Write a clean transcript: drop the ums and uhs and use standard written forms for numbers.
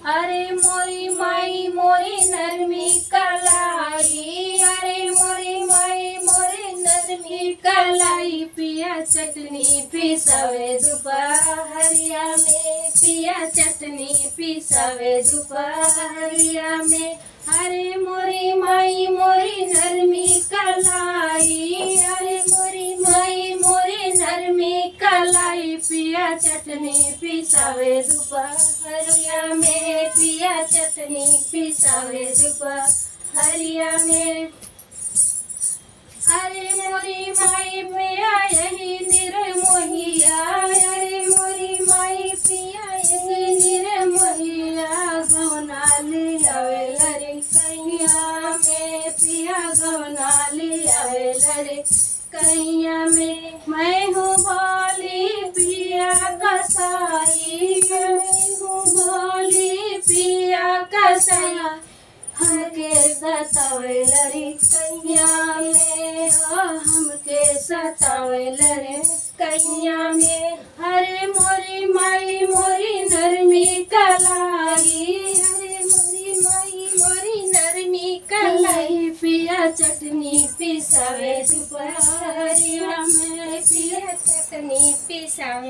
अरे मोरी माई मोरी नरमी कलाई, अरे मोरी माई मोरी नरमी कलाई, पिया चटनी पिसावे दोपहरिया में, पिया चटनी पिसावे दोपहरिया में। अरे मोरी माई मोरी नरमी कलाई, अरे मोरी माई मोरी नरमी कलाई, पिया चटनी पिसावे दोपहरिया में, पिया चटनी पिसावे दोपहरिया में। अरे मोरी माई पिया यही निर्मोहिया, अरे मोरी माई पिया यही निर्मोहिया, गौना लियावे लरे कैया में, पिया गौना लियावे लरे कैया में। मैं हूँ भोली पिया कसाई, मैं हूँ भोली पिया कसाई, हमके सतावे लरी कैया में, हमके सतावे लरे कैया में। अरे मोरी माई मोरी नरमी कलाई, अरे मोरी माई मोरी नरमी कलाई, पिया चटनी पिसावे दोपहरिया